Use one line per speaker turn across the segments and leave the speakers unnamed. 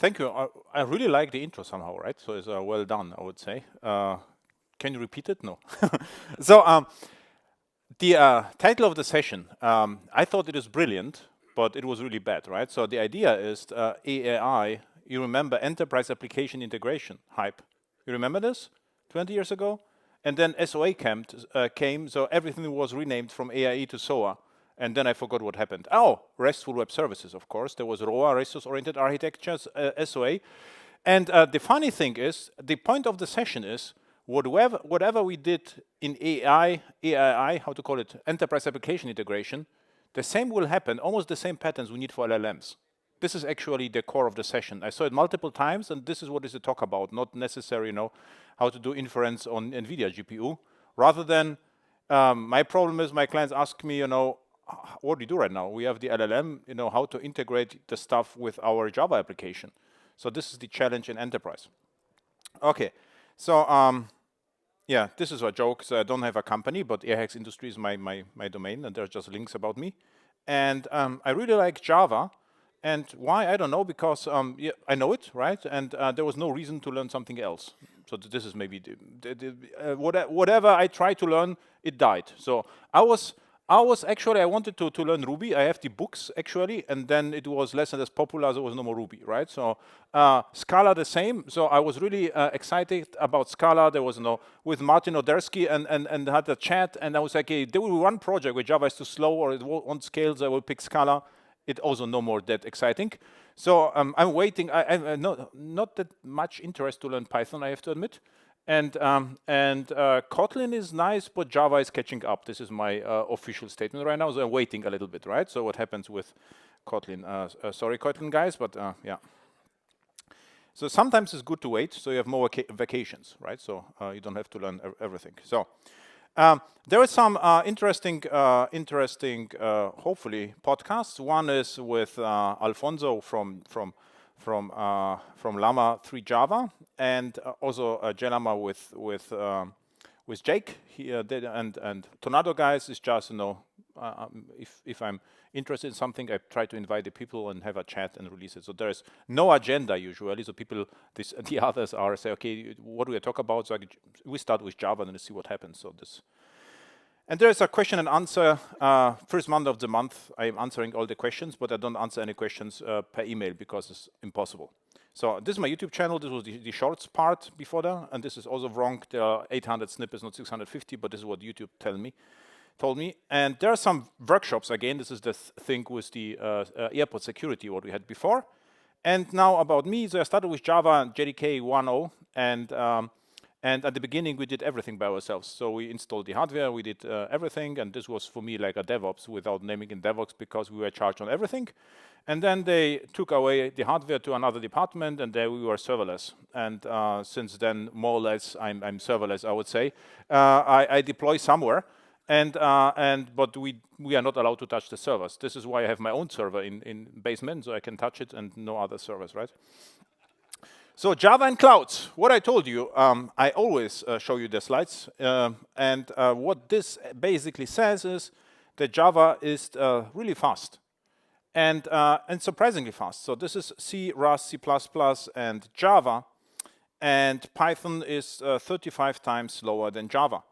thank you. I really like the intro somehow, right? So it's well done, I would say. Can you repeat it? No. So the title of the session, I thought it was brilliant, but it was really bad, right? So the idea is EAI, you remember Enterprise Application Integration hype. You remember this 20 years ago? And then SOA came, so everything was renamed from AIE to SOA. And then I forgot what happened. Oh, RESTful Web Services, of course. There was ROA, Resource-Oriented Architectures, SOA. And the funny thing is, the point of the session is, whatever we did in EAI, how to call it, Enterprise Application Integration, the same will happen, almost the same patterns we need for LLMs. This is actually the core of the session. I saw it multiple times, and this is what is to talk about, not necessarily, how to do inference on NVIDIA GPU. Rather than, my problem is my clients ask me, what do you do right now? We have the LLM, how to integrate the stuff with our Java application. So this is the challenge in enterprise. Okay, so yeah, this is a joke. So I don't have a company, but Airhex Industry is my domain, and there's just links about me. And I really like Java. And why? I don't know, because yeah, I know it, right? And there was no reason to learn something else. So this is maybe whatever I tried to learn, it died. So I wanted to learn Ruby. I have the books actually, and then it was less and less popular. There was no more Ruby, right? So Scala the same. So I was really excited about Scala. There was with Martin Odersky and had a chat, and I was like, hey, there will be one project where Java is too slow or it won't scale, so I will pick Scala. It also no more that exciting. So I'm waiting. I not that much interest to learn Python, I have to admit. And Kotlin is nice, but Java is catching up. This is my official statement right now. So I'm waiting a little bit, right? So what happens with Kotlin? Sorry, Kotlin guys, but yeah. So sometimes it's good to wait, so you have more vacations, right? So you don't have to learn everything. So there are some interesting, hopefully, podcasts. One is with Alfonso from Llama 3 Java, and also Jlama with Jake here, and Tornado guys is just if I'm interested in something, I try to invite the people and have a chat and release it. So there is no agenda usually. So people, the others are say, okay, what do we talk about? So we start with Java and then see what happens. So this. And there is a question and answer. First Monday of the month, I am answering all the questions, but I don't answer any questions per email because it's impossible. So this is my YouTube channel. This was the shorts part before that, and this is also wrong. There are 800 snippets, not 650, but this is what YouTube told me. And there are some workshops. Again, this is the thing with the airport security, what we had before. And now about me. So I started with Java JDK 1.0, and at the beginning, we did everything by ourselves. So we installed the hardware, we did everything, and this was for me like a DevOps without naming it DevOps because we were charged on everything. And then they took away the hardware to another department, and there we were serverless. And since then, more or less, I'm serverless, I would say. I deploy somewhere, but we are not allowed to touch the servers. This is why I have my own server in basement, so I can touch it and no other servers, right? So Java and clouds, what I told you, I always show you the slides. And what this basically says is that Java is really fast and surprisingly fast. So this is C, Rust, C++, and Java. And Python is 35 times slower than Java.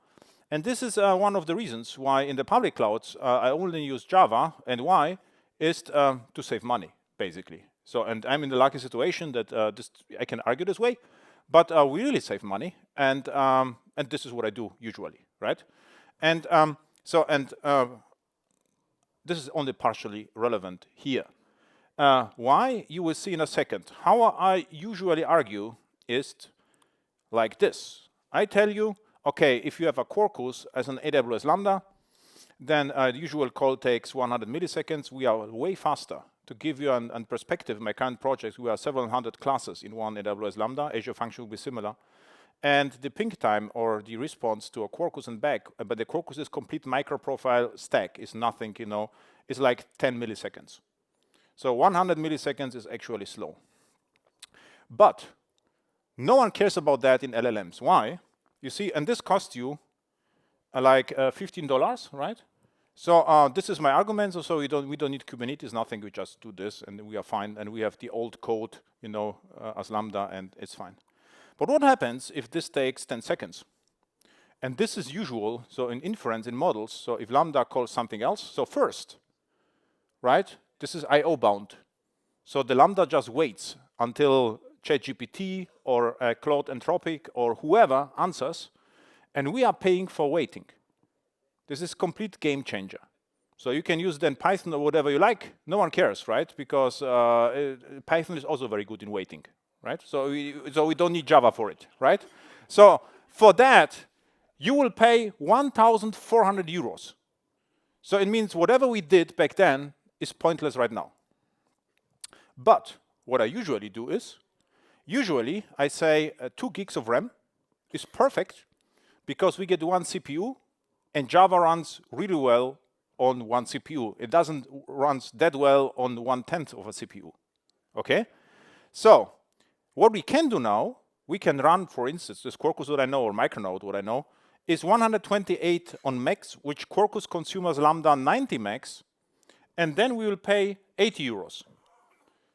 And this is one of the reasons why in the public clouds, I only use Java. And why? Is to save money, basically. So, and I'm in the lucky situation that I can argue this way, but we really save money, and this is what I do usually, right? And this is only partially relevant here. Why? You will see in a second. How I usually argue is like this. I tell you, okay, if you have a Quarkus as an AWS Lambda, then the usual call takes 100 milliseconds. We are way faster. To give you a perspective, my current projects, we have several hundred classes in one AWS Lambda. Azure Function will be similar. And the ping time or the response to a Quarkus and back, but the Quarkus is complete MicroProfile stack, is nothing, it's like 10 milliseconds. So 100 milliseconds is actually slow. But no one cares about that in LLMs. Why? You see, and this costs you like $15, right? So this is my argument. So we don't need Kubernetes, nothing. We just do this, and we are fine. And we have the old code, as Lambda, and it's fine. But what happens if this takes 10 seconds? And this is usual. So in inference, in models, so if Lambda calls something else, so first, right? This is I/O bound. So the Lambda just waits until ChatGPT or Claude Anthropic or whoever answers, and we are paying for waiting. This is complete game changer. So you can use then Python or whatever you like. No one cares, right? Because Python is also very good in waiting, right? So we don't need Java for it, right? So for that, you will pay 1,400 euros. So it means whatever we did back then is pointless right now. But what I usually do is, I say 2 gigs of RAM is perfect because we get 1 CPU and Java runs really well on 1 CPU. It doesn't run that well on 1/10 of a CPU, okay? So what we can do now, we can run, for instance, this Quarkus what I know, or Micronode what I know, is 128 on max, which Quarkus consumes Lambda 90 max, and then we will pay 80 euros.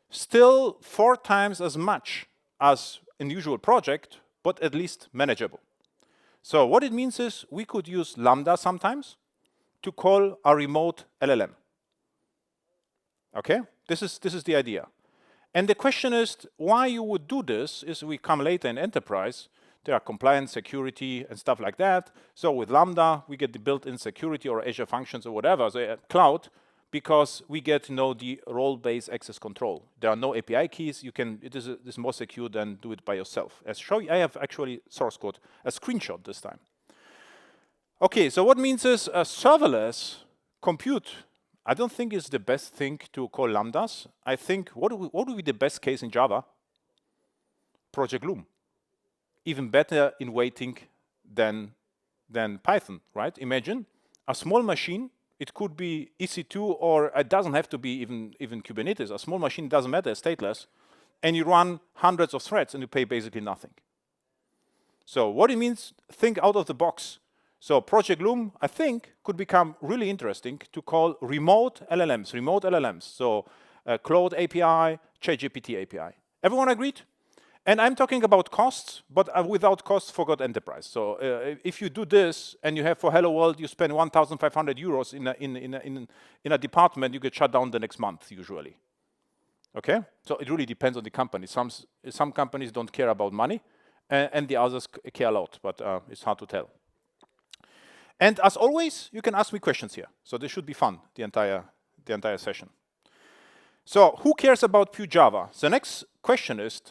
Still 4 times as much as an usual project, but at least manageable. So what it means is we could use Lambda sometimes to call a remote LLM. Okay, this is the idea. And the question is why you would do this is we come later in enterprise. There are compliance, security, and stuff like that. So with Lambda, we get the built-in security or Azure Functions or whatever, so cloud, because we get the role-based access control. There are no API keys. It is more secure than do it by yourself. As show you, I have actually source code, a screenshot this time. Okay, so what means is serverless compute. I don't think is the best thing to call lambdas. I think what would be the best case in Java? Project Loom. Even better in waiting than Python, right? Imagine a small machine. It could be EC2 or it doesn't have to be even Kubernetes. A small machine doesn't matter, stateless. And you run hundreds of threads and you pay basically nothing. So what it means, think out of the box. So Project Loom, I think, could become really interesting to call remote LLMs. So Claude API, ChatGPT API. Everyone agreed? And I'm talking about costs, but without costs, forgot enterprise. So if you do this and you have for Hello World, you spend 1,500 euros in a department, you get shut down the next month usually. Okay, so it really depends on the company. Some companies don't care about money, and the others care a lot, but it's hard to tell. And as always, you can ask me questions here. So this should be fun, the entire session. So who cares about pure Java? The next question is,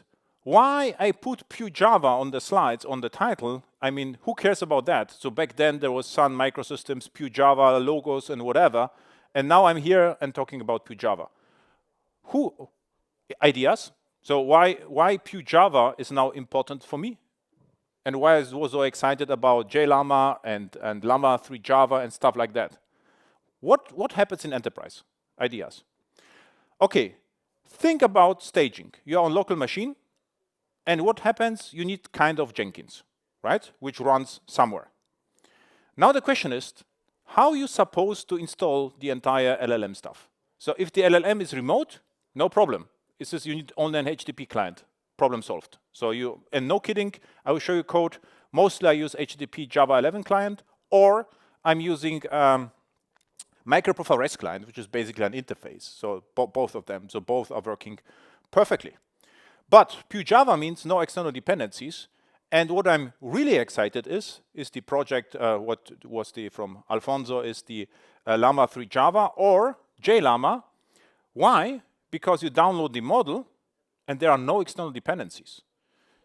why I put pure Java on the slides, on the title. I mean, who cares about that? So back then there was Sun Microsystems, pure Java, logos and whatever. And now I'm here and talking about pure Java. Ideas? So why pure Java is now important for me? And why I was so excited about Jlama and Llama 3 Java and stuff like that? What happens in enterprise? Ideas. Okay, think about staging. You're on local machine. And what happens? You need kind of Jenkins, right? Which runs somewhere. Now the question is, how are you supposed to install the entire LLM stuff? So if the LLM is remote, no problem. It's just you need only an HTTP client. Problem solved. So and no kidding, I will show you code. Mostly I use HTTP Java 11 client, or I'm using MicroProfile REST client, which is basically an interface. So both of them. So both are working perfectly. But pure Java means no external dependencies. And what I'm really excited is the project, what was from Alfonso, is the Llama 3 Java or Jlama. Why? Because you download the model and there are no external dependencies.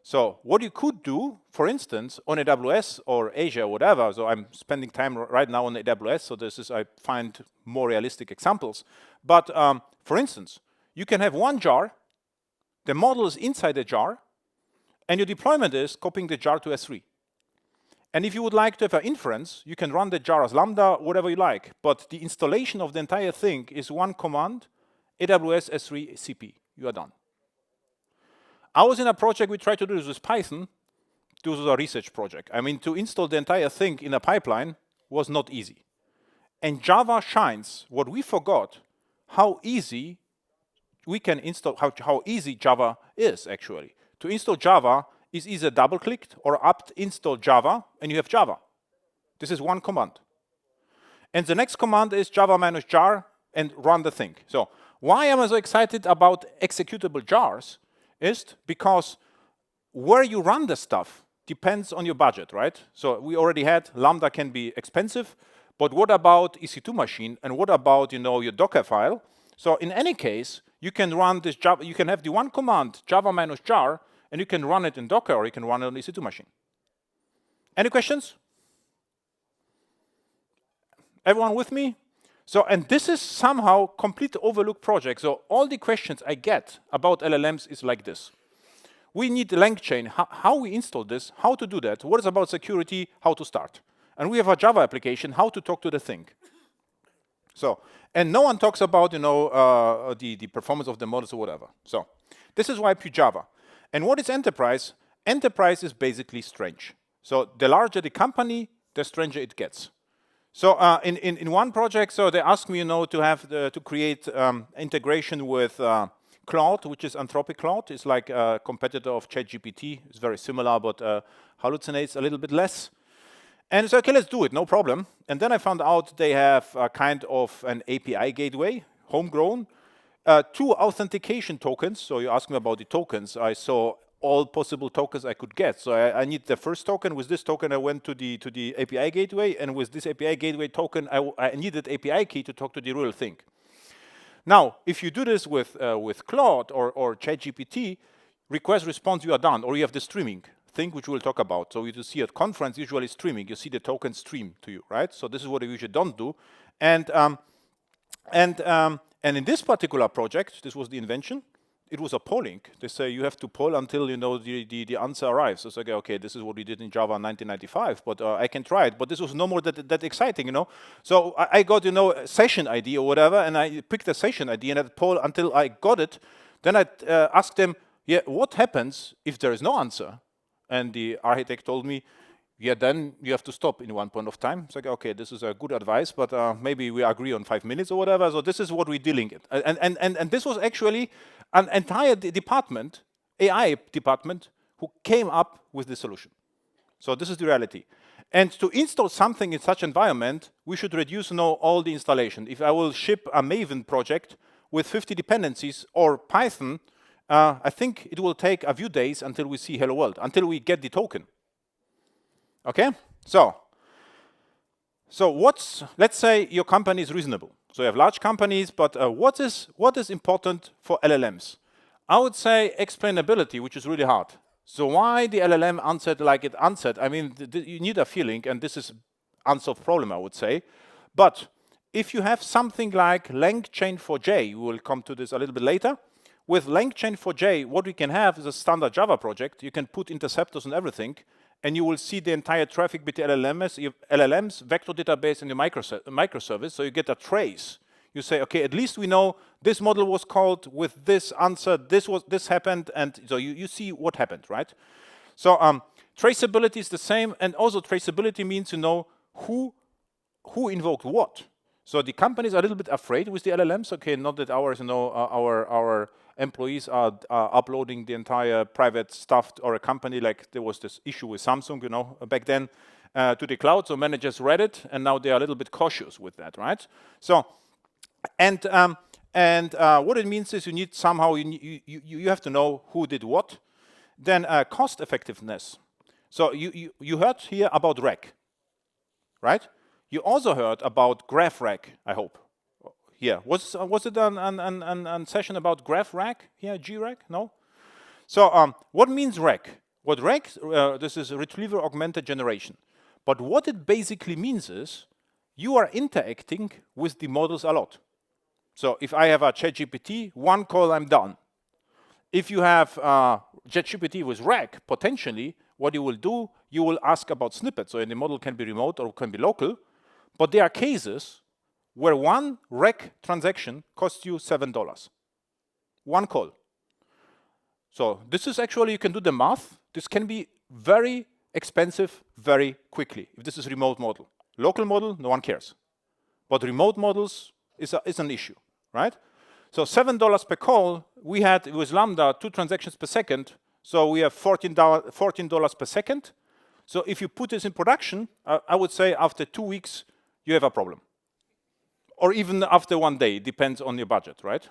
So what you could do, for instance, on AWS or Azure, or whatever, so I'm spending time right now on AWS, so I find more realistic examples. But for instance, you can have one jar, the model is inside the jar, and your deployment is copying the jar to S3. And if you would like to have an inference, you can run the jar as Lambda, whatever you like. But the installation of the entire thing is one command, AWS S3 CP. You are done. I was in a project, we tried to do this with Python. This was a research project. I mean, to install the entire thing in a pipeline was not easy. And Java shines. What we forgot, how easy we can install, how easy Java is actually. To install Java is either double-clicked or apt install Java, and you have Java. This is one command. And the next command is java -jar and run the thing. So why am I so excited about executable jars is because where you run the stuff depends on your budget, right? So we already had Lambda can be expensive, but what about EC2 machine, and what about your Docker file? So in any case, you can run this Java. You can have the one command java -jar, and you can run it in Docker or you can run it on EC2 machine. Any questions? Everyone with me? So, and this is somehow complete overlooked project. So all the questions I get about LLMs is like this. We need the LangChain, how we install this, how to do that, what is about security, how to start. And we have a Java application, how to talk to the thing. So, and no one talks about, the performance of the models or whatever. So, this is why I pick Java. And what is enterprise? Enterprise is basically strange. So, the larger the company, the stranger it gets. So, in one project, so they asked me, to have to create integration with Claude, which is Anthropic Claude. It's like a competitor of ChatGPT. It's very similar, but hallucinates a little bit less. And so, okay, let's do it, no problem. And then I found out they have a kind of an API gateway, homegrown, 2 authentication tokens. So you asked me about the tokens. I saw all possible tokens I could get. So I need the first token. With this token, I went to the API gateway, and with this API gateway token, I needed API key to talk to the real thing. Now, if you do this with Claude or ChatGPT, request response, you are done, or you have the streaming thing, which we'll talk about. So you see at conference, usually streaming, you see the token stream to you, right? So this is what you usually don't do. And in this particular project, this was the invention. It was a polling. They say you have to poll until the answer arrives. So it's like, okay, this is what we did in Java in 1995, but I can try it. But this was no more that exciting, So I got a session ID or whatever, and I picked a session ID and I poll until I got it. Then I asked them, yeah, what happens if there is no answer? And the architect told me, yeah, then you have to stop in one point of time. It's like, okay, this is a good advice, but maybe we agree on 5 minutes or whatever. So this is what we're dealing with. And this was actually an entire department, AI department, who came up with the solution. So this is the reality. And to install something in such environment, we should reduce all the installation. If I will ship a Maven project with 50 dependencies or Python, I think it will take a few days until we see hello world, until we get the token. Okay, so let's say your company is reasonable. So you have large companies, but what is important for LLMs? I would say explainability, which is really hard. So why the LLM answered like it answered? I mean, you need a feeling, and this is unsolved problem, I would say. But if you have something like LangChain for J, we will come to this a little bit later. With LangChain for J, what we can have is a standard Java project. You can put interceptors and everything, and you will see the entire traffic between LLMs, vector database, and your microservice. So you get a trace. You say, okay, at least we know this model was called with this answer, this happened, and so you see what happened, right? So traceability is the same, and also traceability means you know who invoked what. So the companies are a little bit afraid with the LLMs. Okay, not that ours, our employees are uploading the entire private stuff, or a company like there was this issue with Samsung, back then, to the cloud. So managers read it, and now they are a little bit cautious with that, right? So, and what it means is you need somehow you have to know who did what. Then cost effectiveness. So you heard here about RAG, right? You also heard about graph RAG, I hope. Here, was it a session about graph RAG here, grag? No. So what means RAG? What RAG? This is retriever augmented generation. But what it basically means is you are interacting with the models a lot. So if I have a ChatGPT, one call, I'm done. If you have ChatGPT with RAG, potentially, what you will do, you will ask about snippets. So the model can be remote or can be local. But there are cases where one RAG transaction costs you $7. One call. So this is actually, you can do the math. This can be very expensive very quickly if this is remote model. Local model, no one cares. But remote models is an issue, right? So $7 per call, we had with Lambda 2 transactions per second, so we have $14 per second. So if you put this in production, I would say after 2 weeks, you have a problem. Or even after 1 day, depends on your budget, right?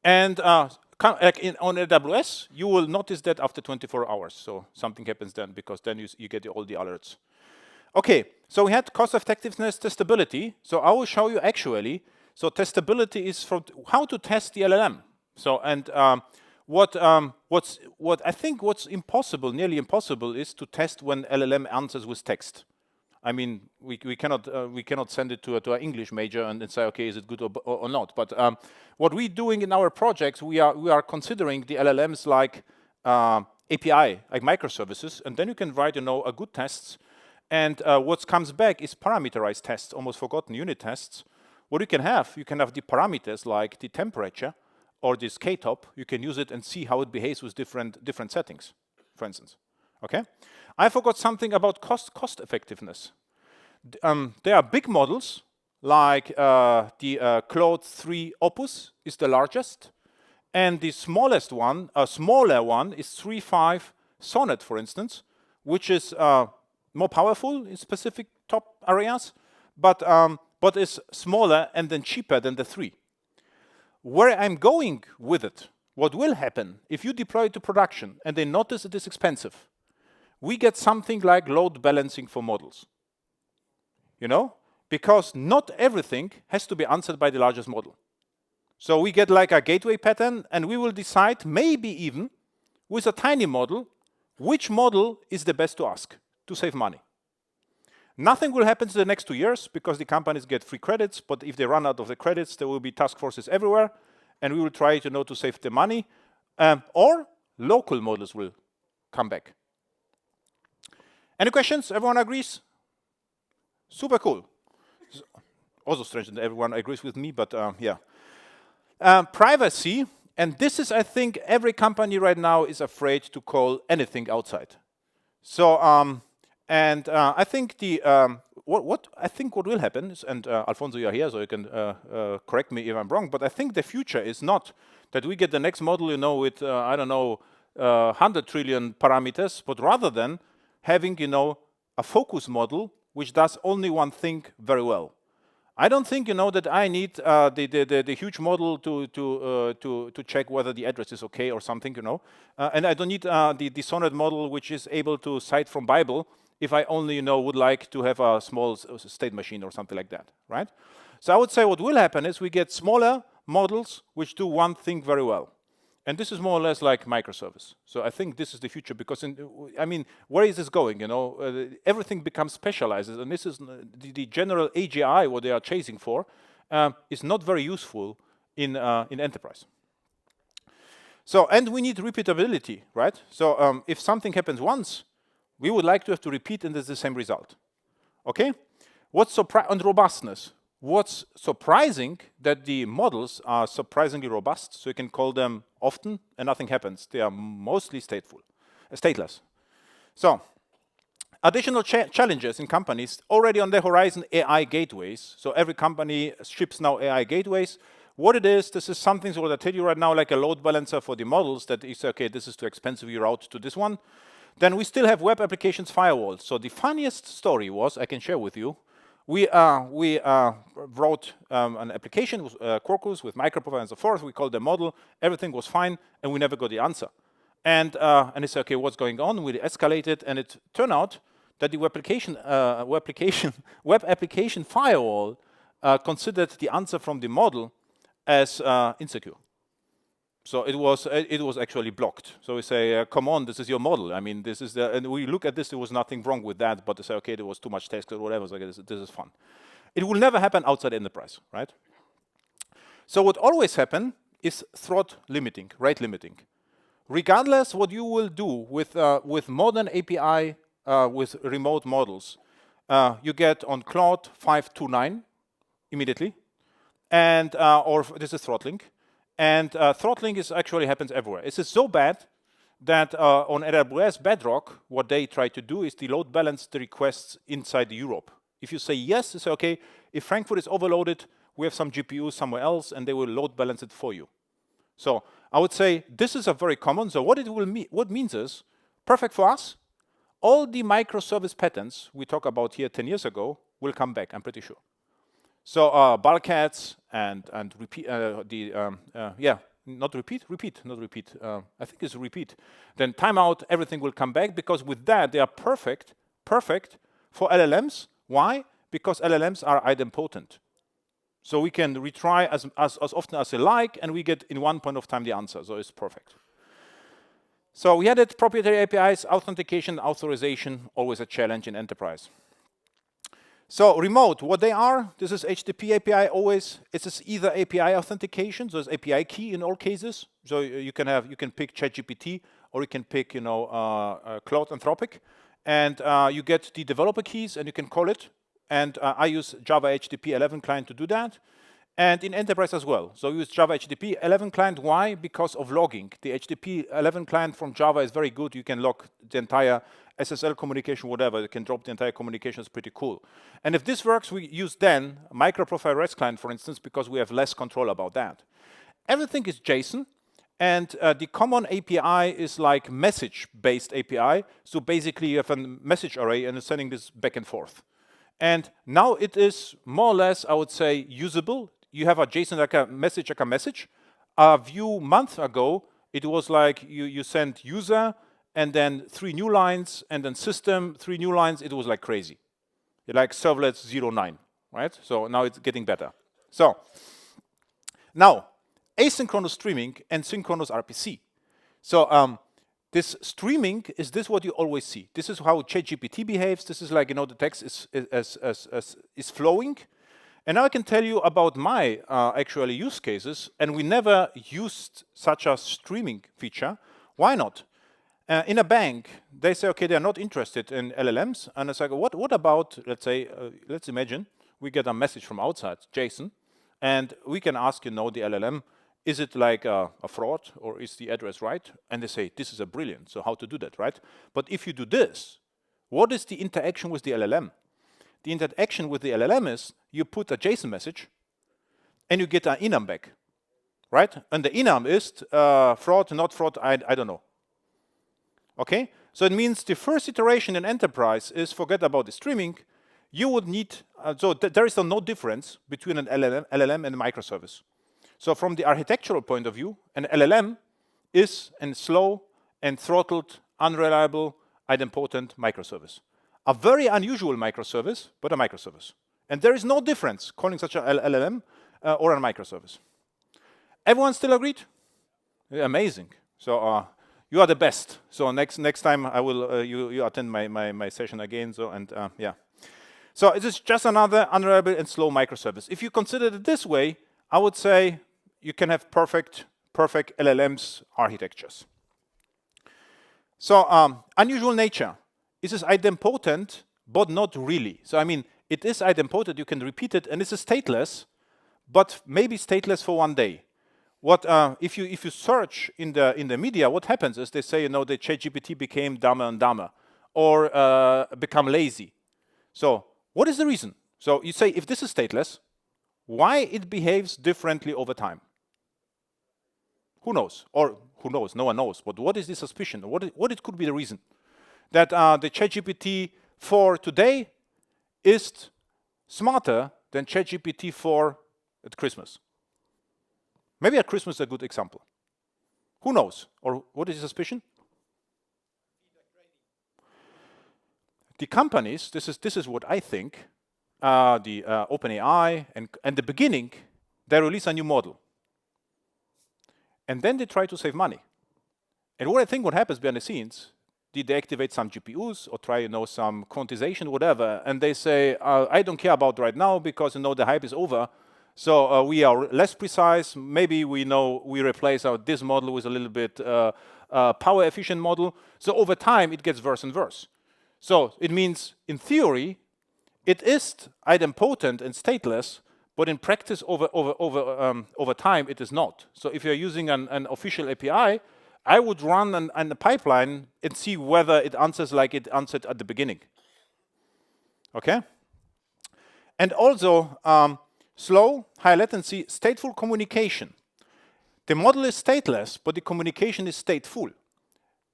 And like on AWS, you will notice that after 24 hours. So something happens then, because then you get all the alerts. Okay, so we had cost effectiveness, testability. So I will show you actually. So testability is from how to test the LLM. So and what I think what's impossible, nearly impossible, is to test when LLM answers with text. I mean, we cannot send it to an English major and say, okay, is it good or not? But what we're doing in our projects, we are considering the LLMs like API, like microservices, and then you can write, a good tests. And what comes back is parameterized tests, almost forgotten unit tests. What you can have the parameters like the temperature or this K-top. You can use it and see how it behaves with different settings, for instance. Okay, I forgot something about cost effectiveness. There are big models like the Claude 3 Opus is the largest, and the smallest one, a smaller one, is 3.5 Sonnet, for instance, which is more powerful in specific top areas, but is smaller and then cheaper than the 3. Where I'm going with it, what will happen if you deploy it to production and they notice it is expensive, we get something like load balancing for models. Because not everything has to be answered by the largest model. So we get like a gateway pattern, and we will decide, maybe even with a tiny model, which model is the best to ask to save money. Nothing will happen in the next 2 years because the companies get free credits, but if they run out of the credits, there will be task forces everywhere, and we will try to save the money, or local models will come back. Any questions? Everyone agrees? Super cool. Also strange that everyone agrees with me, but yeah. Privacy, and this is, I think, every company right now is afraid to call anything outside. So, I think what will happen is, and Alfonso, you are here, so you can correct me if I'm wrong, but I think the future is not that we get the next model, with, 100 trillion parameters, but rather than having, a focus model which does only one thing very well. I don't think, that I need the huge model to check whether the address is okay or something, and I don't need the Sonnet model which is able to cite from Bible if I only, would like to have a small state machine or something like that, right? So I would say what will happen is we get smaller models which do one thing very well. And this is more or less like microservice. So I think this is the future, because, where is this going? Everything becomes specialized, and this is the general AGI, what they are chasing for, is not very useful in enterprise. So, and we need repeatability, right? So if something happens once, we would like to have to repeat, and there's the same result. Okay? What's and robustness? What's surprising that the models are surprisingly robust, so you can call them often and nothing happens. They are mostly stateless. So, additional challenges in companies already on the horizon: AI gateways. So every company ships now AI gateways. What it is, this is something, so what I tell you right now, like a load balancer for the models that is, okay, this is too expensive, you route to this one. Then we still have web applications firewalls. So the funniest story was, I can share with you, we wrote an application with Quarkus, with MicroProfile and so forth. We called the model. Everything was fine, and we never got the answer. And they said, okay, what's going on? We escalated, and it turned out that the web application firewall considered the answer from the model as insecure. So it was actually blocked. So we say, come on, this is your model. This is and we look at this, there was nothing wrong with that, but they say, okay, there was too much text or whatever, so this is fun. It will never happen outside enterprise, right? So what always happen is threat limiting, rate limiting. Regardless what you will do with modern API, with remote models, you get on Claude 529 immediately, and or this is throttling. And throttling actually happens everywhere. This is so bad that on AWS Bedrock, what they try to do is they load balance the requests inside Europe. If you say yes, you say, okay, if Frankfurt is overloaded, we have some GPUs somewhere else, and they will load balance it for you. So I would say this is a very common. So what it will mean, what means is, perfect for us, all the microservice patterns we talked about here 10 years ago will come back, I'm pretty sure. So bulkheads and repeat, not repeat. I think it's repeat. Then timeout, everything will come back, because with that, they are perfect for LLMs. Why? Because LLMs are idempotent. So we can retry as often as we like, and we get in one point of time the answer. So it's perfect. So we added proprietary APIs, authentication, authorization, always a challenge in enterprise. So remote, what they are, this is HTTP API always. It is either API authentication, so it's API key in all cases. So you can pick ChatGPT, or you can pick Claude Anthropic, and you get the developer keys and you can call it. And I use Java HTTP 11 client to do that. And in enterprise as well. So we use Java HTTP 11 client. Why? Because of logging. The HTTP 11 client from Java is very good. You can log the entire SSL communication, whatever. You can drop the entire communication. It's pretty cool. And if this works, we use then MicroProfile REST client, for instance, because we have less control about that. Everything is JSON. And the common API is like message-based API. So basically, you have a message array and it's sending this back and forth. And now it is more or less, I would say, usable. You have a JSON like a message. A few months ago, it was like you sent user and then 3 new lines and then system, 3 new lines. It was like crazy. Like servlets 09, right? So now it's getting better. So now asynchronous streaming and synchronous RPC. So this streaming is this what you always see. This is how ChatGPT behaves. This is like, the text is flowing. And now I can tell you about my actually use cases. And we never used such a streaming feature. Why not? In a bank, they say, okay, they're not interested in LLMs. And it's like, what about, let's say, let's imagine we get a message from outside, JSON, and we can ask, the LLM, is it like a fraud or is the address right? And they say, this is a brilliant. So how to do that, right? But if you do this, what is the interaction with the LLM? The interaction with the LLM is you put a JSON message and you get an enum back, right? And the enum is fraud, not fraud, I don't know. Okay? So it means the first iteration in enterprise is forget about the streaming. You would need, there is no difference between an LLM and a microservice. So from the architectural point of view, an LLM is a slow and throttled, unreliable, idempotent microservice. A very unusual microservice, but a microservice. And there is no difference calling such an LLM or a microservice. Everyone still agreed? Amazing. So you are the best. So next time I will you attend my session again. So yeah. So it is just another unreliable and slow microservice. If you consider it this way, I would say you can have perfect LLMs architectures. So unusual nature. This is idempotent, but not really. So I mean, it is idempotent. You can repeat it, and this is stateless, but maybe stateless for one day. What if you search in the media? What happens is they say the ChatGPT became dumber and dumber, or become lazy. So what is the reason? So you say if this is stateless, why it behaves differently over time? Who knows? Or who knows? No one knows. But what is the suspicion? What it could be the reason? That the ChatGPT 4 today is smarter than ChatGPT 4 at Christmas. Maybe at Christmas is a good example. Who knows? Or what is the suspicion? The companies, this is what I think, the OpenAI and the beginning, they release a new model. And then they try to save money. And what I think what happens behind the scenes, they activate some GPUs or try some quantization, whatever, and they say, I don't care about right now because the hype is over. So we are less precise. Maybe we replace this model with a little bit power efficient model. So over time it gets worse and worse. So it means in theory it is idempotent and stateless, but in practice over time it is not. So if you're using an official API, I would run a pipeline and see whether it answers like it answered at the beginning. Okay? And also slow, high latency, stateful communication. The model is stateless, but the communication is stateful.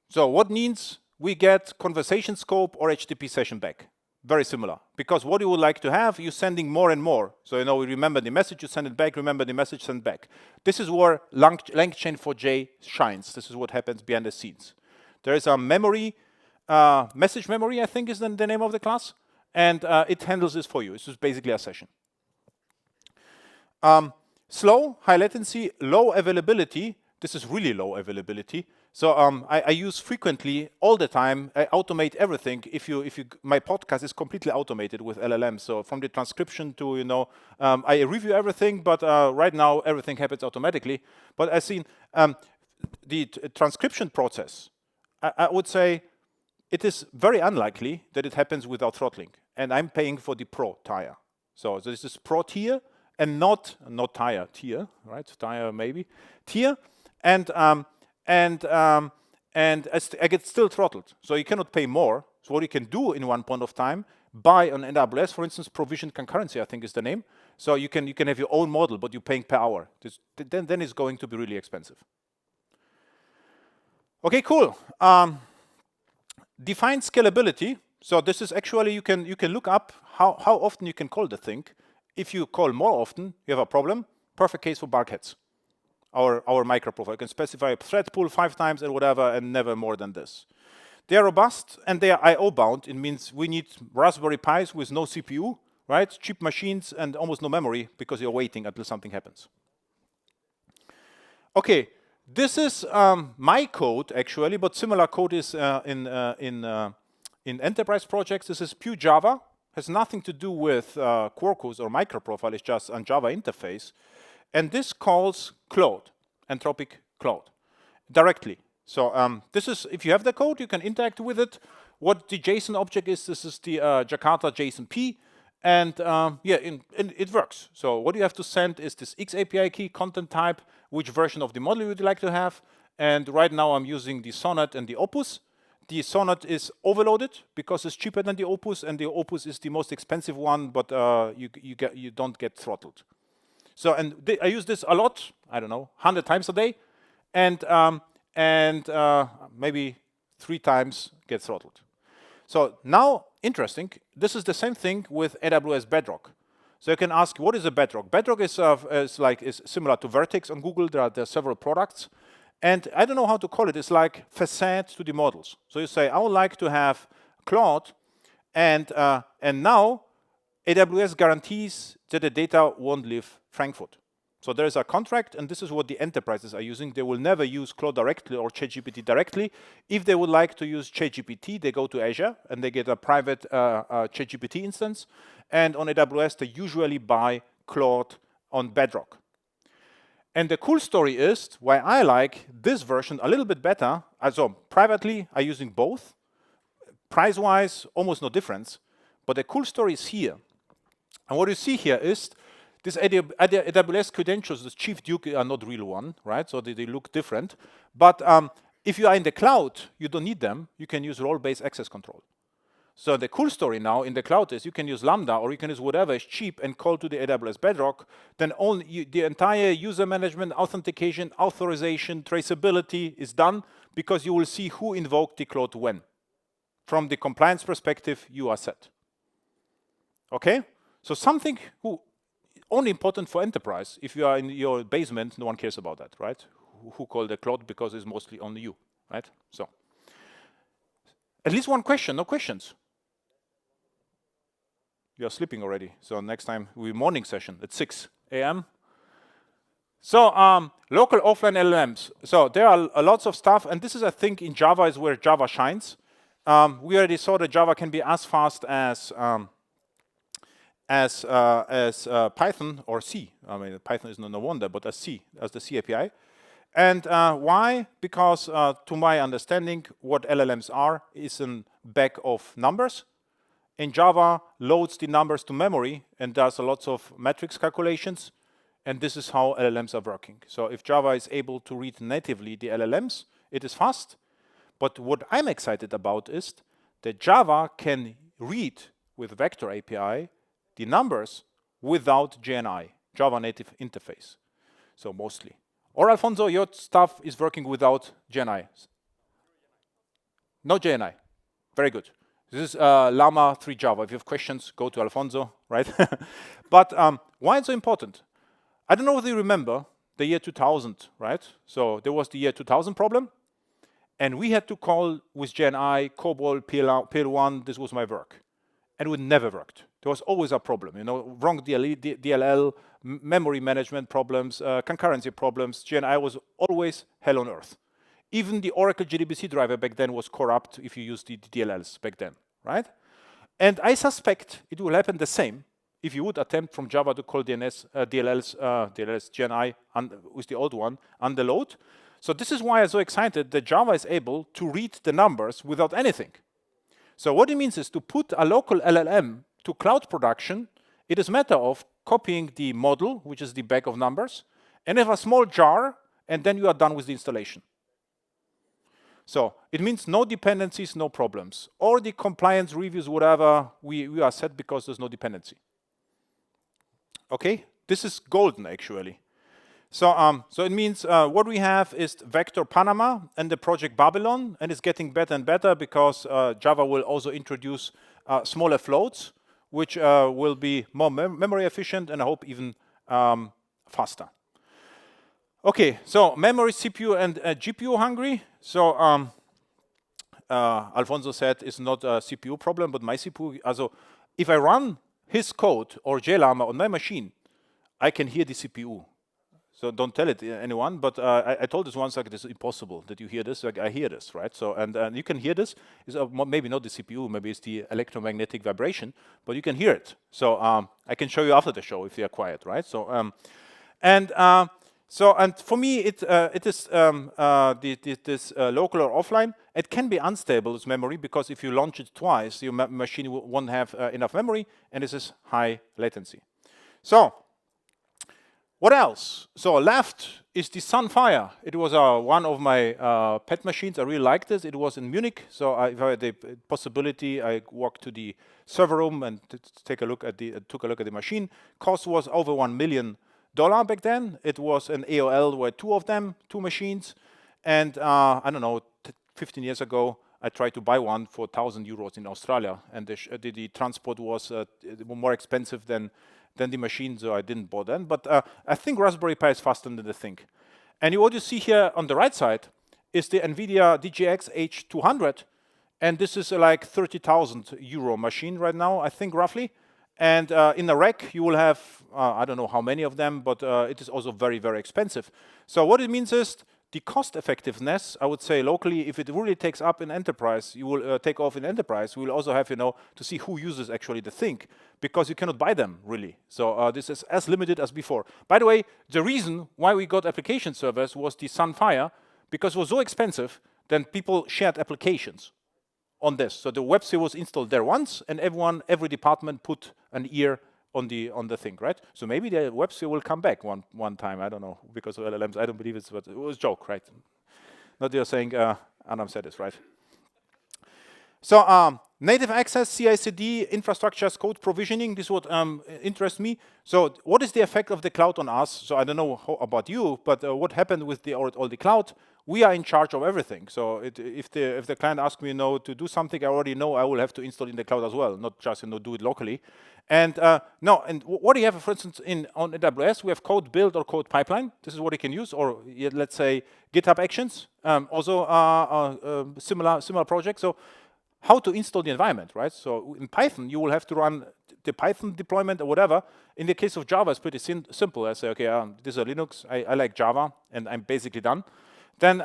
So what means we get conversation scope or HTTP session back? Very similar, because what you would like to have, you're sending more and more. So we remember the message, you send it back, remember the message, send back. This is where LangChain4j shines. This is what happens behind the scenes. There is a memory, message memory, I think is the name of the class, and it handles this for you. It's just basically a session. Slow, high latency, low availability. This is really low availability. So I use frequently, all the time, I automate everything. My podcast is completely automated with LLM. So from the transcription to, I review everything, but right now everything happens automatically. But I've seen the transcription process, I would say it is very unlikely that it happens without throttling. And I'm paying for the pro tier. So this is pro tier and not tier, right? Tier maybe, tier. And I get still throttled. So you cannot pay more. So what you can do in one point of time, buy on AWS, for instance, provisioned concurrency, I think is the name. So you can have your own model, but you're paying per hour. Then it's going to be really expensive. Okay, cool. Define scalability. So this is actually, you can look up how often you can call the thing. If you call more often, you have a problem. Perfect case for bulkheads. Our MicroProfile. You can specify a thread pool 5 times and whatever, and never more than this. They are robust and they are I/O bound. It means we need Raspberry Pis with no CPU, right? Cheap machines and almost no memory because you're waiting until something happens. Okay, this is my code actually, but similar code is in enterprise projects. This is pure Java. Has nothing to do with Quarkus or MicroProfile. It's just a Java interface. And this calls Claude, Anthropic Claude, directly. So this is, if you have the code, you can interact with it. What the JSON object is, this is the Jakarta JSON P. And it works. So what you have to send is this X API key, content type, which version of the model you would like to have. And right now I'm using the Sonnet and the Opus. The Sonnet is overloaded because it's cheaper than the Opus, and the Opus is the most expensive one, but you don't get throttled. So, I use this a lot, I don't know, 100 times a day, and maybe 3 times get throttled. So now, interesting, this is the same thing with AWS Bedrock. So you can ask, what is a Bedrock? Bedrock is similar to Vertex on Google. There are several products. And I don't know how to call it. It's like facade to the models. So you say, I would like to have Claude, and now AWS guarantees that the data won't leave Frankfurt. So there is a contract, and this is what the enterprises are using. They will never use Claude directly or ChatGPT directly. If they would like to use ChatGPT, they go to Azure, and they get a private ChatGPT instance. And on AWS, they usually buy Claude on Bedrock. And the cool story is why I like this version a little bit better. So privately, I'm using both. Price-wise, almost no difference. But the cool story is here. And what you see here is this AWS credentials, the Chief Duke are not real one, right? So they look different. But if you are in the cloud, you don't need them. You can use role-based access control. So the cool story now in the cloud is you can use Lambda or you can use whatever is cheap and call to the AWS Bedrock. Then the entire user management, authentication, authorization, traceability is done because you will see who invoked the Claude when. From the compliance perspective, you are set. Okay? So something only important for enterprise. If you are in your basement, no one cares about that, right? Who called the Claude because it's mostly only you, right? So at least one question, no questions. You are sleeping already. So next time we morning session at 6 a.m. So local offline LLMs. So there are lots of stuff, and this is, I think, in Java is where Java shines. We already saw that Java can be as fast as Python or C. I mean, Python is no wonder, but as C, as the C API. And why? Because to my understanding, what LLMs are is a bag of numbers. In Java, loads the numbers to memory and does a lots of matrix calculations. And this is how LLMs are working. So if Java is able to read natively the LLMs, it is fast. But what I'm excited about is that Java can read with Vector API the numbers without JNI, Java Native Interface. So mostly. Or Alfonso, your stuff is working without JNI. No JNI. Very good. This is Llama 3 Java. If you have questions, go to Alfonso, right? But why it's so important? I don't know if you remember the year 2000, right? So there was the year 2000 problem. And we had to call with JNI, COBOL, PL1, this was my work. And it never worked. There was always a problem, wrong DLL, memory management problems, concurrency problems. JNI was always hell on earth. Even the Oracle JDBC driver back then was corrupt if you used the DLLs back then, right? And I suspect it will happen the same if you would attempt from Java to call DLLs JNI with the old one under load. So this is why I'm so excited that Java is able to read the numbers without anything. So what it means is to put a local LLM to cloud production, it is a matter of copying the model, which is the bag of numbers, and have a small jar, and then you are done with the installation. So it means no dependencies, no problems. Or the compliance reviews, whatever, we are set because there's no dependency. Okay, this is golden actually. So, so it means what we have is Vector Panama and the project Babylon, and it's getting better and better because Java will also introduce smaller floats, which will be more memory efficient and I hope even faster. Okay, so memory, CPU, and GPU hungry. So Alfonso said it's not a CPU problem, but my CPU. Also, if I run his code or Jlama on my machine, I can hear the CPU. So don't tell it to anyone, but I told this once, like, it's impossible that you hear this. Like, I hear this, right? So, and you can hear this. It's maybe not the CPU, maybe it's the electromagnetic vibration, but you can hear it. So I can show you after the show if they are quiet, right? So, and for me, it is this local or offline. It can be unstable, this memory, because if you launch it twice, your machine won't have enough memory, and this is high latency. So, what else? So left is the Sunfire. It was one of my pet machines. I really liked this. It was in Munich. So if I had the possibility, I walked to the server room and took a look at the machine. Cost was over $1 million back then. It was an AOL where two machines. And I don't know, 15 years ago, I tried to buy one for 1,000 euros in Australia. And the transport was more expensive than the machine, so I didn't bother then. But I think Raspberry Pi is faster than they think. And what you see here on the right side is the NVIDIA DGX H200. And this is like 30,000 euro machine right now, I think, roughly. And in a rack, you will have, I don't know how many of them, but it is also very, very expensive. So what it means is the cost effectiveness, I would say locally, if it really takes up in enterprise, you will take off in enterprise. We will also have, to see who uses actually the thing, because you cannot buy them really. So this is as limited as before. By the way, the reason why we got application servers was the Sunfire, because it was so expensive, then people shared applications on this. So the web server was installed there once, and every department put an ear on the thing, right? So maybe the web server will come back one time. I don't know, because of LLMs. I don't believe it's, but it was a joke, right? Not you're saying, Adam said this, right? So native access, CI/CD, infrastructure as code provisioning. This would interest me. So what is the effect of the cloud on us? So I don't know about you, but what happened with all the cloud? We are in charge of everything. So if the client asks me to do something, I already know I will have to install in the cloud as well, not just do it locally. And and what do you have, for instance, on AWS? We have code build or code pipeline. This is what you can use, or let's say GitHub Actions, also similar project. So how to install the environment, right? So in Python, you will have to run the Python deployment or whatever. In the case of Java, it's pretty simple. I say, okay, this is a Linux. I like Java, and I'm basically done. Then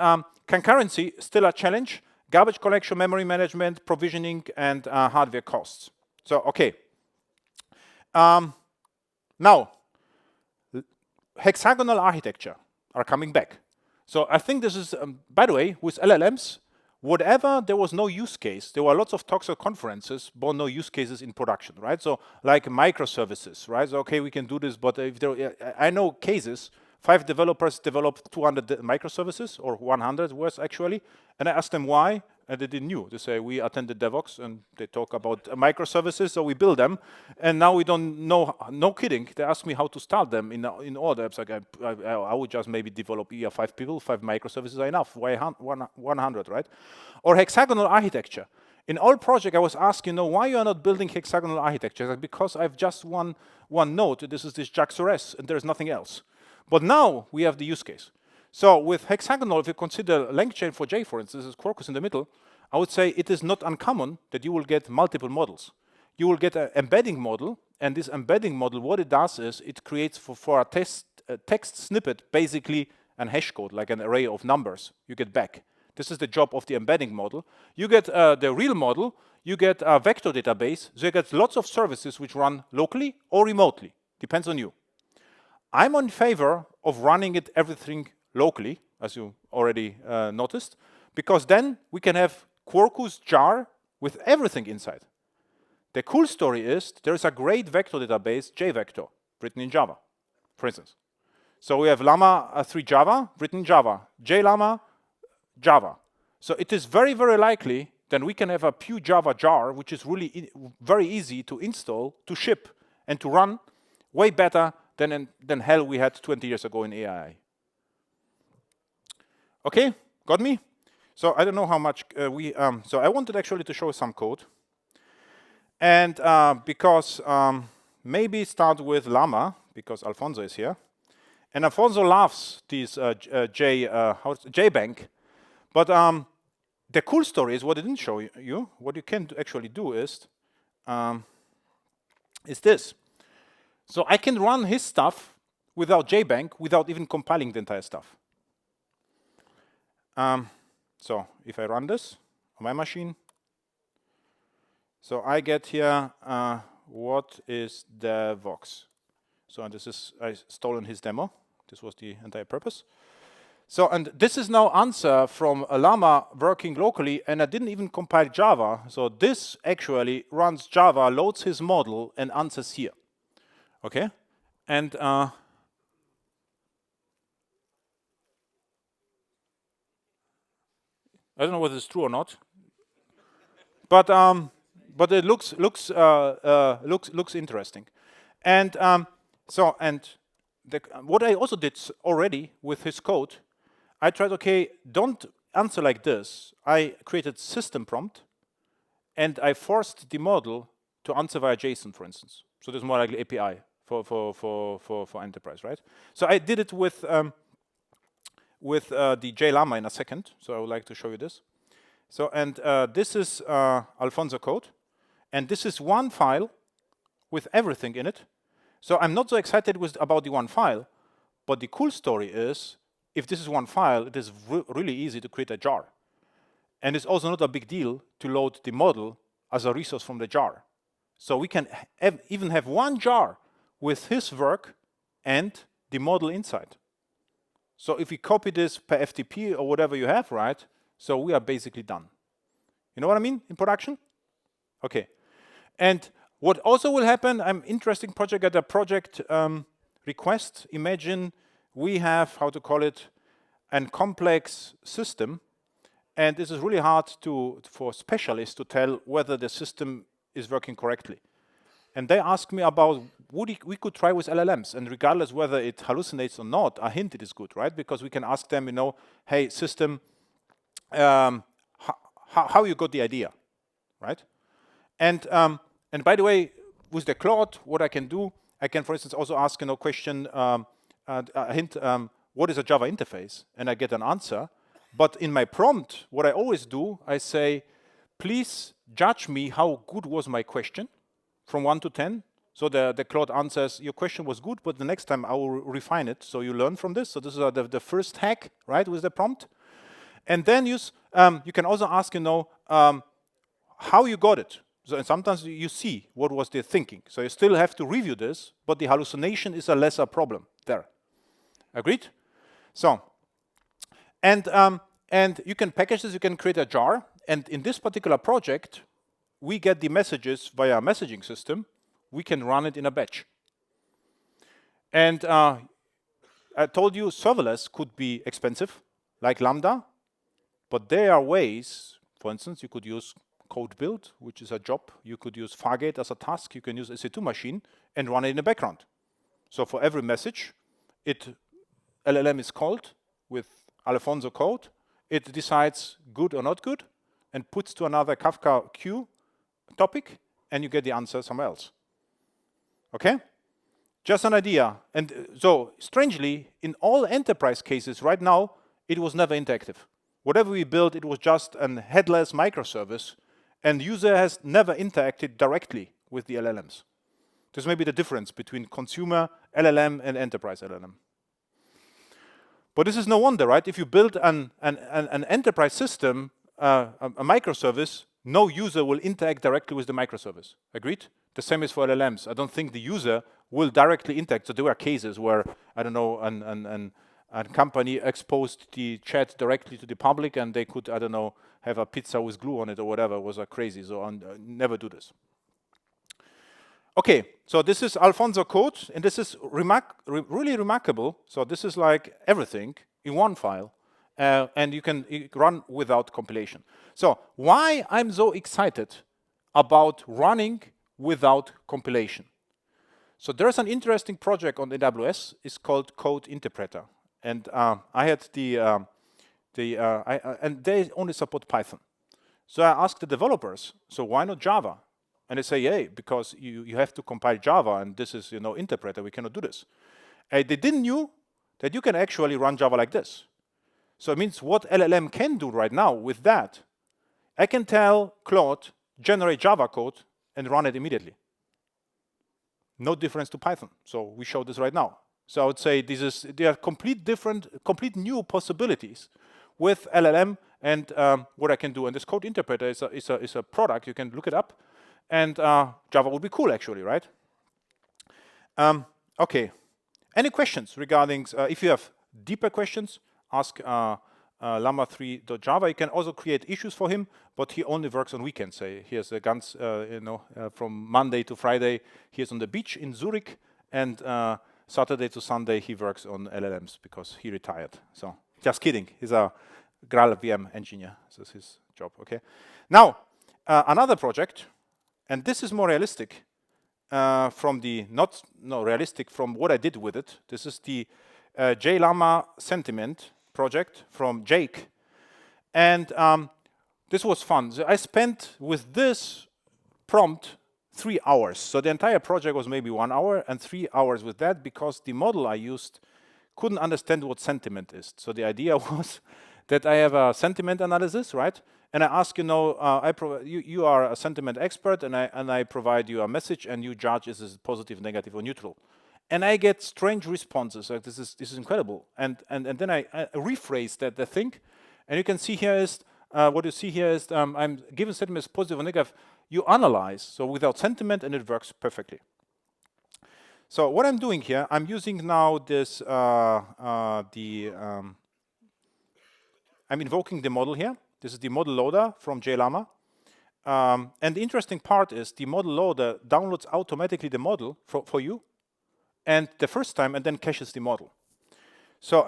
concurrency, still a challenge. Garbage collection, memory management, provisioning, and hardware costs. So, okay. Now, hexagonal architecture are coming back. So I think this is, by the way, with LLMs, whatever there was no use case, there were lots of talks at conferences, but no use cases in production, right? So like microservices, right? So, okay, we can do this, but if I know cases 5 developers developed 200 microservices, or 100 words actually, and I asked them why, and they didn't know. They say, we attended DevOps, and they talk about microservices, so we build them, and now we don't know, no kidding, they asked me how to start them in order. I was like, I would just maybe develop 5 people, 5 microservices are enough, why 100, right? Or hexagonal architecture. In all project, I was asked, why you are not building hexagonal architecture? Like, because I've just one node, this is this JAX-RS, and there's nothing else. But now we have the use case. So with hexagonal, if you consider length chain for J, for instance, this is Quarkus in the middle, I would say it is not uncommon that you will get multiple models. You will get an embedding model, and this embedding model, what it does is it creates for a text snippet, basically an hash code, like an array of numbers you get back. This is the job of the embedding model. You get the real model, you get a vector database, so you get lots of services which run locally or remotely, depends on you. I'm in favor of running it everything locally, as you already noticed, because then we can have Quarkus jar with everything inside. The cool story is there is a great vector database, JVector, written in Java, for instance. So we have Llama 3 Java, written in Java, Jlama, Java. So it is very, very likely that we can have a pure Java jar, which is really very easy to install, to ship, and to run way better than hell we had 20 years ago in EAI. Okay, got me? So I don't know how much so I wanted actually to show some code. And because maybe start with Llama, because Alfonso is here. And Alfonso loves these JBank. But the cool story is what I didn't show you. What you can actually do is this. So I can run his stuff without JBank, without even compiling the entire stuff. So if I run this on my machine, so I get here, what is the Vox? So this is, I stolen his demo. This was the entire purpose. So, and this is now answer from a Llama working locally, and I didn't even compile Java. So this actually runs Java, loads his model, and answers here. Okay? And I don't know whether it's true or not, but it looks interesting. And what I also did already with his code, I tried, okay, don't answer like this. I created system prompt, and I forced the model to answer via JSON, for instance. So this is more like an API for enterprise, right? So I did it with the Jlama in a second. So I would like to show you this. So and this is Alfonso code, and this is one file with everything in it. So I'm not so excited about the one file, but the cool story is, if this is one file, it is really easy to create a jar. And it's also not a big deal to load the model as a resource from the jar. So we can even have one jar with his work and the model inside. So if we copy this per FTP or whatever you have, right? So we are basically done. You know what I mean in production? Okay. And what also will happen, I'm interesting project at a project request. Imagine we have, how to call it, a complex system, and this is really hard for specialists to tell whether the system is working correctly. And they asked me about we could try with LLMs, and regardless whether it hallucinates or not, a hint it is good, right? Because we can ask them, hey, system, how you got the idea, right? And by the way, with the Claude, what I can do, I can, for instance, also ask question, a hint, what is a Java interface? And I get an answer. But in my prompt, what I always do, I say, please judge me how good was my question from 1 to 10. So the Claude answers, your question was good, but the next time I will refine it. So you learn from this. So this is the first hack, right, with the prompt. And then you can also ask, how you got it. So and sometimes you see what was their thinking. So you still have to review this, but the hallucination is a lesser problem there. Agreed? So, and you can package this, you can create a jar, and in this particular project, we get the messages via a messaging system. We can run it in a batch. And I told you serverless could be expensive, like Lambda, but there are ways, for instance, you could use code build, which is a job. You could use Fargate as a task. You can use EC2 machine and run it in the background. So for every message, LLM is called with Alfonso code. It decides good or not good and puts to another Kafka queue topic, and you get the answer somewhere else. Okay? Just an idea. And so, strangely, in all enterprise cases right now, it was never interactive. Whatever we built, it was just a headless microservice, and user has never interacted directly with the LLMs. This may be the difference between consumer LLM and enterprise LLM. But this is no wonder, right? If you build an enterprise system, a microservice, no user will interact directly with the microservice. Agreed? The same is for LLMs. I don't think the user will directly interact. So there are cases where, I don't know, a company exposed the chat directly to the public and they could, I don't know, have a pizza with glue on it or whatever. It was crazy. So never do this. Okay, so this is Alfonso code, and this is really remarkable. So this is like everything in one file, and you can run without compilation. So why I'm so excited about running without compilation? So there's an interesting project on AWS. It's called Code Interpreter, and I had and they only support Python. So I asked the developers, so why not Java? And they say, hey, because you have to compile Java, and this is, interpreter, we cannot do this. They didn't know that you can actually run Java like this. So it means what LLM can do right now with that, I can tell Claude, generate Java code, and run it immediately. No difference to Python. So we show this right now. So I would say there are complete new possibilities with LLM and what I can do. And this code interpreter is a product, you can look it up. And Java would be cool, actually, right? Okay. Any questions regarding, if you have deeper questions, ask llama3.java. You can also create issues for him, but he only works on weekends. He has the guns, from Monday to Friday. He is on the beach in Zurich, and Saturday to Sunday he works on LLMs because he retired. So just kidding. He's a Graal VM engineer. This is his job, okay? Now, another project. And this is more realistic from realistic from what I did with it. This is the Jlama sentiment project from Jake. And this was fun. So I spent with this prompt 3 hours. So the entire project was maybe 1 hour and 3 hours with that because the model I used couldn't understand what sentiment is. So the idea was that I have a sentiment analysis, right? And I ask, you are a sentiment expert, and I provide you a message, and you judge is this positive, negative, or neutral. And I get strange responses. Like this is incredible. And then I rephrase the thing, and you can see here is what you see here is I'm given sentiment as positive or negative. You analyze so without sentiment, and it works perfectly. So what I'm doing here, I'm using now this I'm invoking the model here. This is the model loader from Jlama. And the interesting part is the model loader downloads automatically the model for you and the first time and then caches the model. So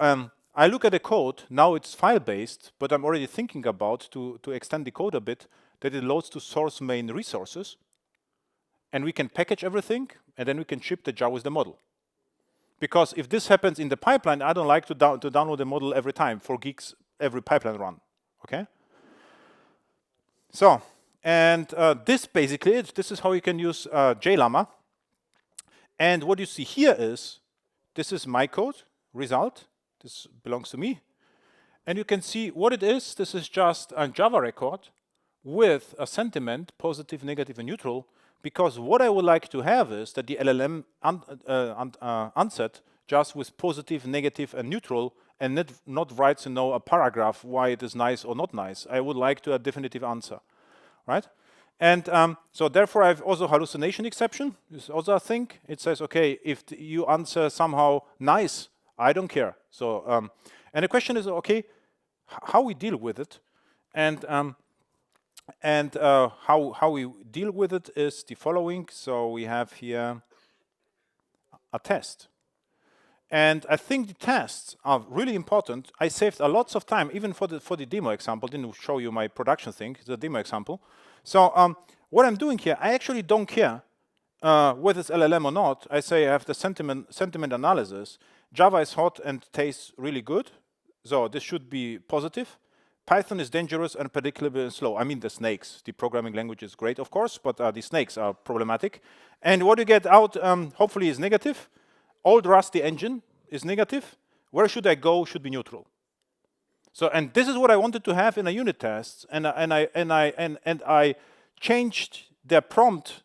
I look at the code. Now it's file-based, but I'm already thinking about to extend the code a bit that it loads to source main resources. And we can package everything, and then we can ship the jar with the model. Because if this happens in the pipeline, I don't like to download the model every time, 4 gigs every pipeline run. Okay? So, and this basically it. This is how you can use Jlama. And what you see here is, this is my code result. This belongs to me. And you can see what it is. This is just a Java record with a sentiment, positive, negative, and neutral. Because what I would like to have is that the LLM answered just with positive, negative, and neutral, and not writes a paragraph why it is nice or not nice. I would like to have a definitive answer, right? And so therefore, I have also hallucination exception. This is also a thing. It says, okay, if you answer somehow nice, I don't care. So and the question is, okay, how we deal with it, and how we deal with it is the following. So we have here a test. And I think the tests are really important. I saved a lots of time, even for the demo example. Didn't show you my production thing, the demo example. So what I'm doing here, I actually don't care whether it's LLM or not. I say I have the sentiment analysis. Java is hot and tastes really good, so this should be positive. Python is dangerous and predictable and slow. I mean the snakes. The programming language is great, of course, but the snakes are problematic. And what you get out, hopefully, is negative. Old rusty engine is negative. Where should I go? Should be neutral. So, and this is what I wanted to have in a unit test, and I changed the prompt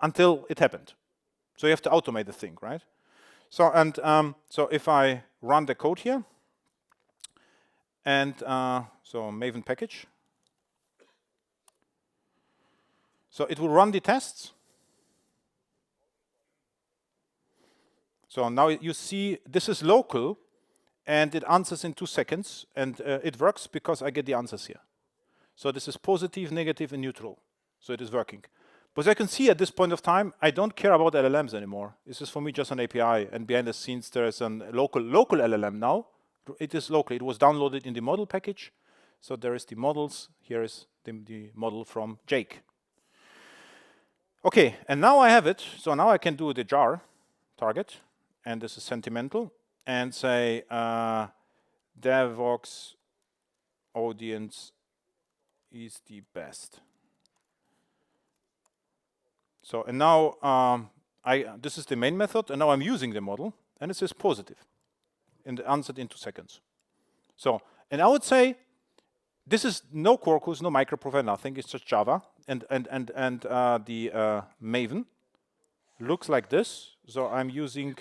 until it happened. So you have to automate the thing, right? So so if I run the code here, and so Maven package, so it will run the tests. So now you see this is local, and it answers in 2 seconds, and it works because I get the answers here. So this is positive, negative, and neutral. So it is working. But as I can see at this point of time, I don't care about LLMs anymore. This is for me just an API, and behind the scenes there is a local LLM now. It is local. It was downloaded in the model package. So there is the models. Here is the model from Jake. Okay, and now I have it. So now I can do the jar target, and this is sentimental, and say DevOps audience is the best. So, and now this is the main method, and now I'm using the model, and it says positive, and answered in 2 seconds. So, and I would say this is no Quarkus, no MicroProfile, nothing. It's just Java, and the Maven looks like this. So I'm using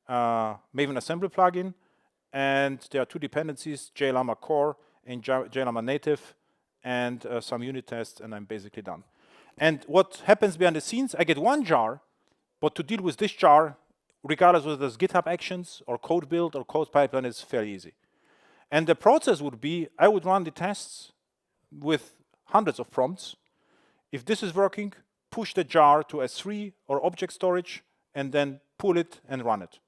Maven assembly plugin, and there are 2 dependencies: Jlama core and Jlama native, and some unit tests, and I'm basically done. And what happens behind the scenes, I get 1 jar, but to deal with this jar, regardless whether there's GitHub actions or code build or code pipeline, is fairly easy. And the process would be, I would run the tests with hundreds of prompts. If this is working, push the jar to S3 or object storage, and then pull it and run it.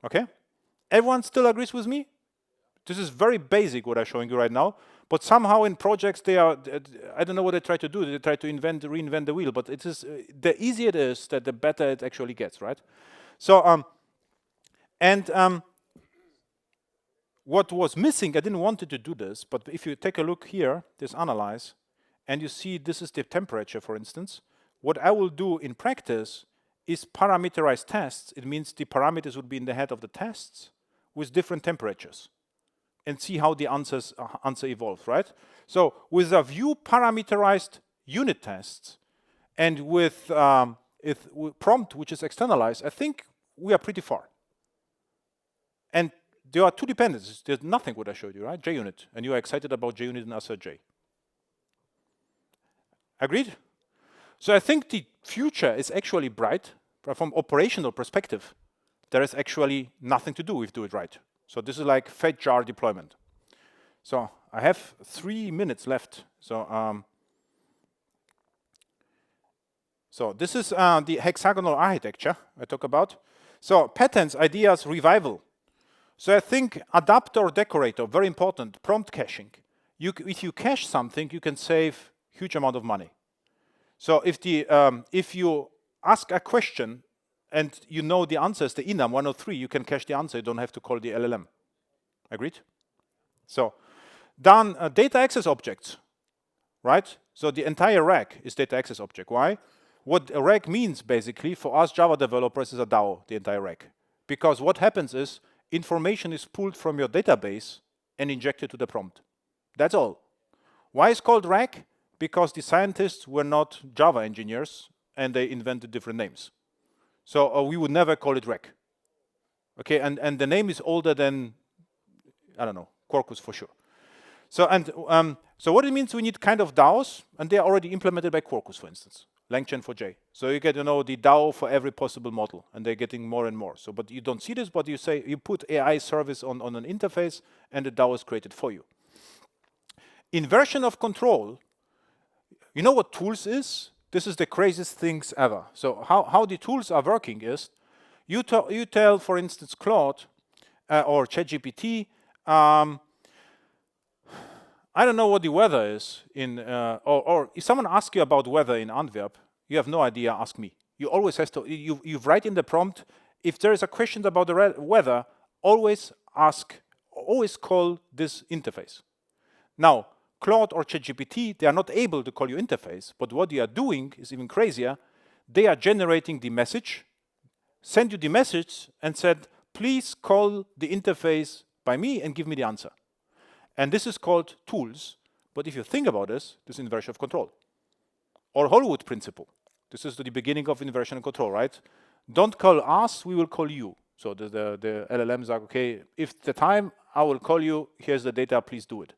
Okay? Everyone still agrees with me? This is very basic what I'm showing you right now, but somehow in projects they are, I don't know what they try to do. They try to reinvent the wheel, but it is, the easier it is, that the better it actually gets, right? So, what was missing, I didn't want to do this, but if you take a look here, this analyze, and you see this is the temperature, for instance. What I will do in practice is parameterize tests. It means the parameters would be in the head of the tests with different temperatures, and see how the answer evolves, right? So with a view parameterized unit tests, and with prompt which is externalized, I think we are pretty far. And there are 2 dependencies. There's nothing what I showed you, right? JUnit, and you are excited about JUnit and assert J. Agreed? So I think the future is actually bright, but from operational perspective, there is actually nothing to do if you do it right. So this is like fed jar deployment. So I have 3 minutes left. So so this is the hexagonal architecture I talk about. So patterns, ideas, revival. So I think adapter or decorator, very important, prompt caching. If you cache something, you can save huge amount of money. So if you ask a question and you know the answers, the enum 103, you can cache the answer. You don't have to call the LLM. Agreed? So then data access objects, right? So the entire rack is data access object. Why? What a rack means basically for us Java developers is a DAO, the entire rack. Because what happens is information is pulled from your database and injected to the prompt. That's all. Why is it called rack? Because the scientists were not Java engineers and they invented different names. So we would never call it rack. Okay, and the name is older than, I don't know, Quarkus for sure. So so what it means, we need kind of DAOs, and they are already implemented by Quarkus, for instance, LangChain for J. So you get, the DAO for every possible model, and they're getting more and more. So, but you don't see this, but you say you put AI service on an interface, and the DAO is created for you. Inversion of control. You know what tools is? This is the craziest things ever. So how the tools are working is, You tell, for instance, Claude or ChatGPT, I don't know what the weather is in, or if someone asks you about weather in Antwerp, you have no idea, ask me. You always have to, you write in the prompt, if there is a question about the weather, always call this interface. Now, Claude or ChatGPT, they are not able to call you interface, but what they are doing is even crazier. They are generating the message, send you the message, and said, please call the interface by me and give me the answer. And this is called tools. But if you think about this is inversion of control. Or Hollywood principle. This is the beginning of inversion of control, right? Don't call us, we will call you. So the LLMs are, okay, if the time I will call you, here's the data, please do it.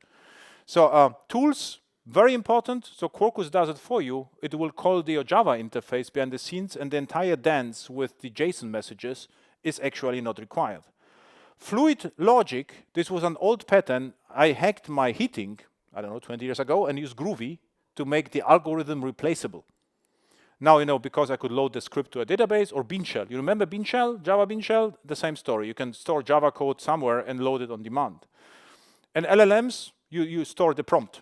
So tools, very important. So Quarkus does it for you. It will call the Java interface behind the scenes, and the entire dance with the JSON messages is actually not required. Fluid logic, this was an old pattern. I hacked my heating, I don't know, 20 years ago, and used Groovy to make the algorithm replaceable. Now, you know, because I could load the script to a database, or Bean Shell. You remember Bean Shell, Java Bean Shell? The same story. You can store Java code somewhere and load it on demand. And LLMs, you store the prompt.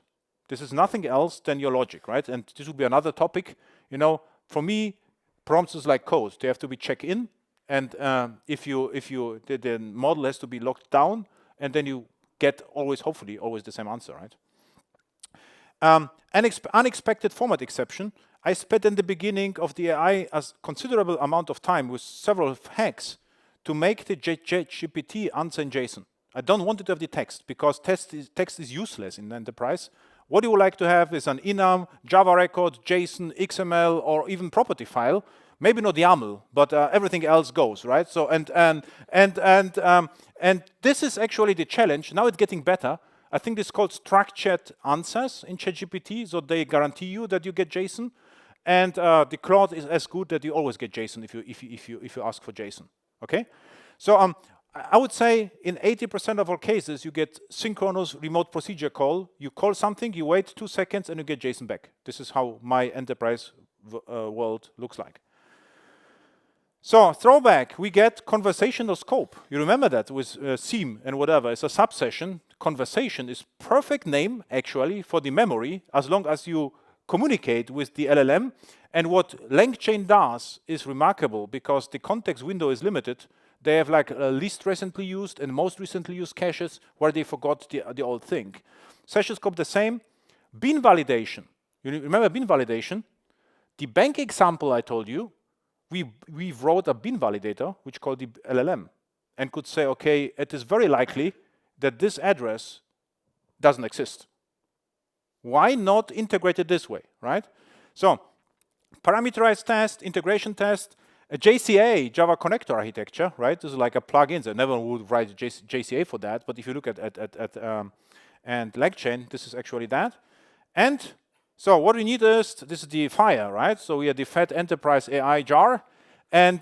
This is nothing else than your logic, right? And this will be another topic. You know, for me, prompts is like code. They have to be checked in. And if the model has to be locked down, and then you get hopefully always the same answer, right? Unexpected format exception. I spent in the beginning of the AI a considerable amount of time with several hacks to make the ChatGPT answer in JSON. I don't want it to have the text, because text is useless in the enterprise. What you would like to have is an enum, Java record, JSON, XML, or even property file. Maybe not YAML, but everything else goes, right? So and this is actually the challenge. Now it's getting better. I think this is called structured answers in ChatGPT, so they guarantee you that you get JSON. And the Claude is as good that you always get JSON if you ask for JSON. Okay, so I would say in 80% of all cases you get synchronous remote procedure call. You call something, you wait 2 seconds, and you get JSON back. This is how my enterprise world looks like. So throwback, we get conversational scope. You remember that with SEAM and whatever. It's a subsession. Conversation is perfect name actually for the memory, as long as you communicate with the LLM. And what LangChain does is remarkable, because the context window is limited. They have like least recently used and most recently used caches where they forgot the old thing. Session scope the same. Bean validation. You remember bean validation? The bank example I told you, we wrote a bean validator, which called the LLM, and could say, okay, it is very likely that this address doesn't exist. Why not integrate it this way, right? So, parameterized test, integration test, a JCA, Java Connector architecture, right? This is like a plugin. I never would write JCA for that, but if you look at and LangChain, this is actually that. And so what we need is, this is the fire, right? So we have the Fat Enterprise AI jar, and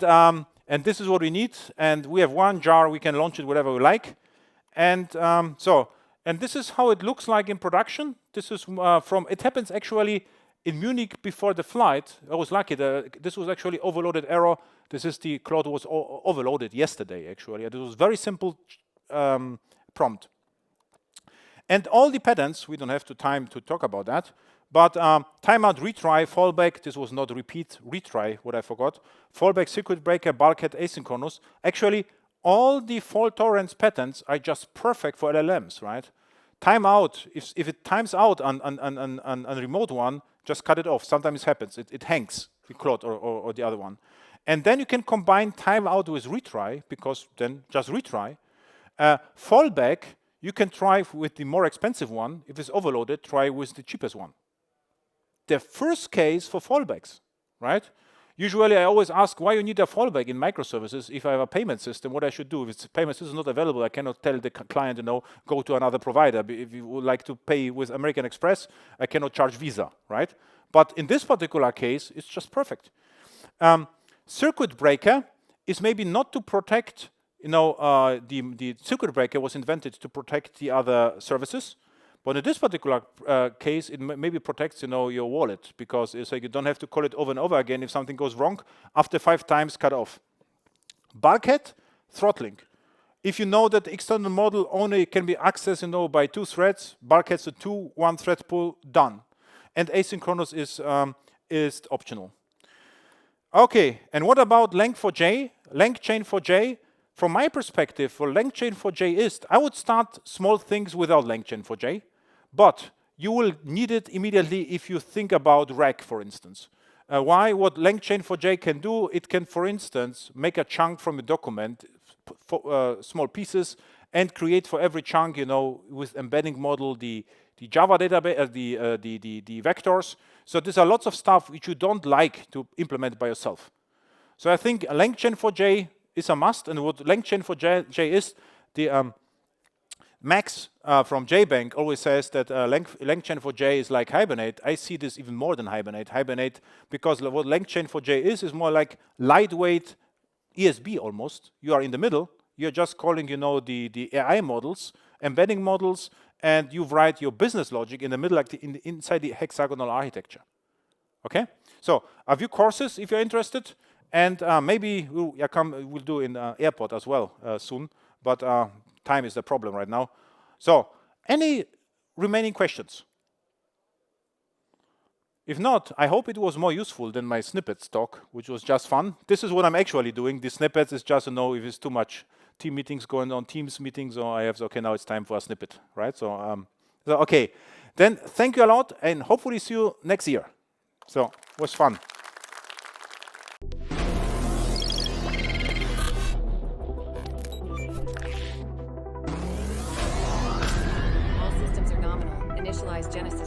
this is what we need. And we have one jar, we can launch it whatever we like. And and this is how it looks like in production. This is it happens actually in Munich before the flight. I was lucky, this was actually overloaded error. This is the Claude was overloaded yesterday, actually. It was very simple prompt. And all the patterns, we don't have time to talk about that, but timeout, retry, fallback, this was not repeat, retry, what I forgot. Fallback, circuit breaker, bulkhead, asynchronous. Actually, all the fault tolerance patterns are just perfect for LLMs, right? Timeout, if it times out on a remote one, just cut it off. Sometimes it happens, it hangs, the Claude or the other one. And then you can combine timeout with retry, because then just retry. Fallback, you can try with the more expensive one. If it's overloaded, try with the cheapest one. The first case for fallbacks, right? Usually I always ask why you need a fallback in microservices. If I have a payment system, what I should do. If the payment system is not available, I cannot tell the client, you know, go to another provider. If you would like to pay with American Express, I cannot charge Visa, right? But in this particular case, it's just perfect. Circuit breaker is maybe not to protect, you know, the circuit breaker was invented to protect the other services. But in this particular case, it maybe protects, you know, your wallet, because it's like you don't have to call it over and over again. If something goes wrong, after 5 times, cut off. Bulkhead, throttling. If you know that the external model only can be accessed, by 2 threads, bulkhead's a 2, 1 thread pool, done. And asynchronous is optional. Okay, and what about length4j? LangChain4j, from my perspective, for LangChain4j is, I would start small things without LangChain4j, but you will need it immediately if you think about RAG, for instance. Why? What LangChain4j can do, it can, for instance, make a chunk from a document, small pieces, and create for every chunk, with embedding model, the Java database, the vectors. So there's a lots of stuff which you don't like to implement by yourself. So I think LangChain4j is a must, and what LangChain4j is, the Max from JBank always says that LangChain4j is like Hibernate. I see this even more than Hibernate. Hibernate, because what LangChain4j is more like lightweight ESB almost. You are in the middle. You're just calling, the AI models, embedding models, and you write your business logic in the middle, like inside the hexagonal architecture. Okay? So a few courses if you're interested, and maybe we'll do in airport as well soon, but time is the problem right now. So any remaining questions? If not, I hope it was more useful than my snippets talk, which was just fun. This is what I'm actually doing. The snippets is just to know if it's too much team meetings going on, Teams meetings, or I have, okay, now it's time for a snippet, right? So okay. Then thank you a lot, and hopefully see you next year. So it was fun.
All systems are nominal. Initialize Genesis.